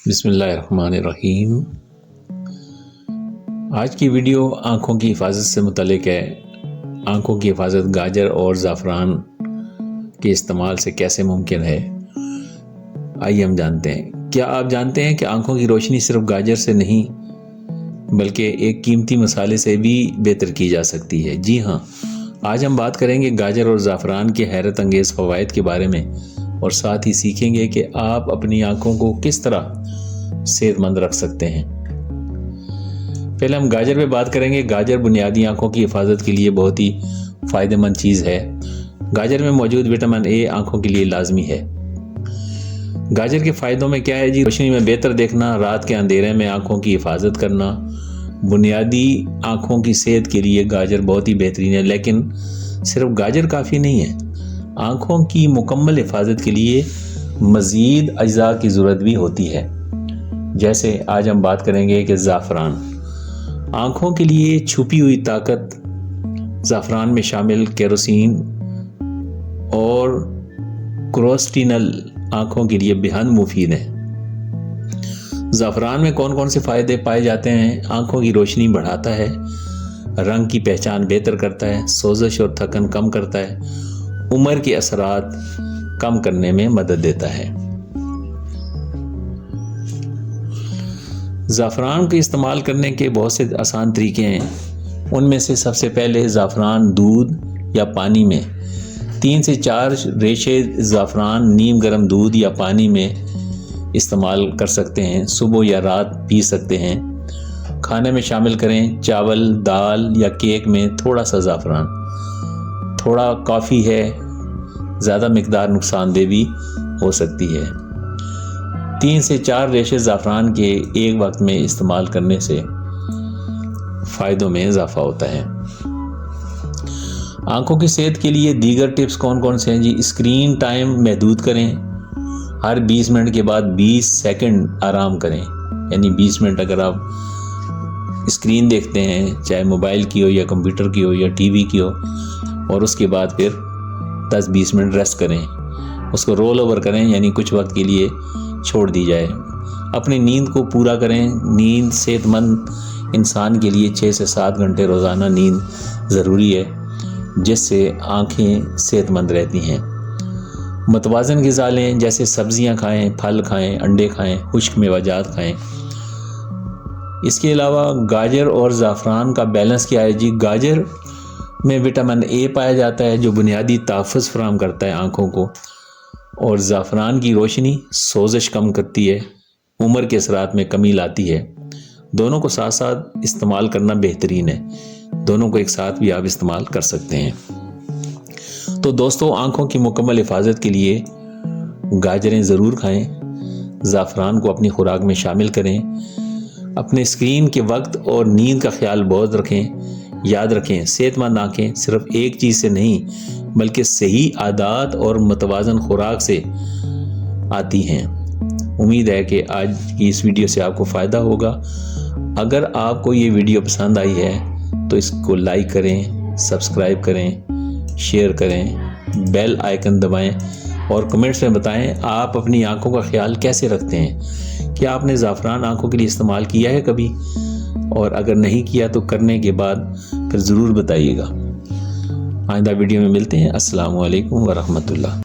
بسم اللہ الرحمن الرحیم۔ آج کی ویڈیو آنکھوں کی حفاظت سے متعلق ہے۔ آنکھوں کی حفاظت گاجر اور زعفران کے استعمال سے کیسے ممکن ہے، آئیے ہم جانتے ہیں۔ کیا آپ جانتے ہیں کہ آنکھوں کی روشنی صرف گاجر سے نہیں بلکہ ایک قیمتی مسالے سے بھی بہتر کی جا سکتی ہے؟ جی ہاں، آج ہم بات کریں گے گاجر اور زعفران کے حیرت انگیز فوائد کے بارے میں، اور ساتھ ہی سیکھیں گے کہ آپ اپنی آنکھوں کو کس طرح صحت مند رکھ سکتے ہیں۔ پہلے ہم گاجر پہ بات کریں گے۔ گاجر بنیادی آنکھوں کی حفاظت کے لیے بہت ہی فائدہ مند چیز ہے۔ گاجر میں موجود وٹامن اے آنکھوں کے لیے لازمی ہے۔ گاجر کے فائدوں میں کیا ہے جی؟ روشنی میں بہتر دیکھنا، رات کے اندھیرے میں آنکھوں کی حفاظت کرنا۔ بنیادی آنکھوں کی صحت کے لیے گاجر بہت ہی بہترین ہے، لیکن صرف گاجر کافی نہیں ہے۔ آنکھوں کی مکمل حفاظت کے لیے مزید اجزاء کی ضرورت بھی ہوتی ہے، جیسے آج ہم بات کریں گے کہ زعفران آنکھوں کے لیے چھپی ہوئی طاقت۔ زعفران میں شامل کیروسین اور کروسٹینل آنکھوں کے لیے بہت مفید ہیں۔ زعفران میں کون کون سے فائدے پائے جاتے ہیں؟ آنکھوں کی روشنی بڑھاتا ہے، رنگ کی پہچان بہتر کرتا ہے، سوزش اور تھکن کم کرتا ہے، عمر کے اثرات کم کرنے میں مدد دیتا ہے۔ زعفران کے استعمال کرنے کے بہت سے آسان طریقے ہیں۔ ان میں سے سب سے پہلے زعفران دودھ یا پانی میں 3 سے 4 ریشے زعفران نیم گرم دودھ یا پانی میں استعمال کر سکتے ہیں۔ صبح یا رات پی سکتے ہیں۔ کھانے میں شامل کریں۔ چاول، دال یا کیک میں تھوڑا سا زعفران تھوڑا کافی ہے، زیادہ مقدار نقصان دہ بھی ہو سکتی ہے۔ 3 سے 4 ریشے زعفران کے ایک وقت میں استعمال کرنے سے فائدوں میں اضافہ ہوتا ہے۔ آنکھوں کی صحت کے لیے دیگر ٹپس کون کون سے ہیں جی؟ اسکرین ٹائم محدود کریں۔ ہر 20 منٹ کے بعد 20 سیکنڈ آرام کریں، یعنی 20 منٹ اگر آپ اسکرین دیکھتے ہیں، چاہے موبائل کی ہو یا کمپیوٹر کی ہو یا ٹی وی کی ہو، اور اس کے بعد پھر 10-20 منٹ ریسٹ کریں، اس کو رول اوور کریں، یعنی کچھ وقت کے لیے چھوڑ دی جائے۔ اپنی نیند کو پورا کریں۔ نیند صحت مند انسان کے لیے 6 سے 7 گھنٹے روزانہ نیند ضروری ہے، جس سے آنکھیں صحت مند رہتی ہیں۔ متوازن غذا لیں، جیسے سبزیاں کھائیں، پھل کھائیں، انڈے کھائیں، خشک میوہ جات کھائیں۔ اس کے علاوہ گاجر اور زعفران کا بیلنس کیا ہے جی؟ گاجر میں وٹامن اے پایا جاتا ہے جو بنیادی تحفظ فراہم کرتا ہے آنکھوں کو، اور زعفران کی روشنی سوزش کم کرتی ہے، عمر کے اثرات میں کمی لاتی ہے۔ دونوں کو ساتھ ساتھ استعمال کرنا بہترین ہے۔ دونوں کو ایک ساتھ بھی آپ استعمال کر سکتے ہیں۔ تو دوستو، آنکھوں کی مکمل حفاظت کے لیے گاجریں ضرور کھائیں، زعفران کو اپنی خوراک میں شامل کریں، اپنے اسکرین کے وقت اور نیند کا خیال بہت رکھیں۔ یاد رکھیں، صحت مند آنکھیں صرف ایک چیز سے نہیں بلکہ صحیح عادات اور متوازن خوراک سے آتی ہیں۔ امید ہے کہ آج کی اس ویڈیو سے آپ کو فائدہ ہوگا۔ اگر آپ کو یہ ویڈیو پسند آئی ہے تو اس کو لائک کریں، سبسکرائب کریں، شیئر کریں، بیل آئیکن دبائیں، اور کمنٹس میں بتائیں آپ اپنی آنکھوں کا خیال کیسے رکھتے ہیں۔ کیا آپ نے زعفران آنکھوں کے لیے استعمال کیا ہے کبھی؟ اور اگر نہیں کیا تو کرنے کے بعد پھر ضرور بتائیے گا۔ آئندہ ویڈیو میں ملتے ہیں۔ السلام علیکم ورحمۃ اللہ۔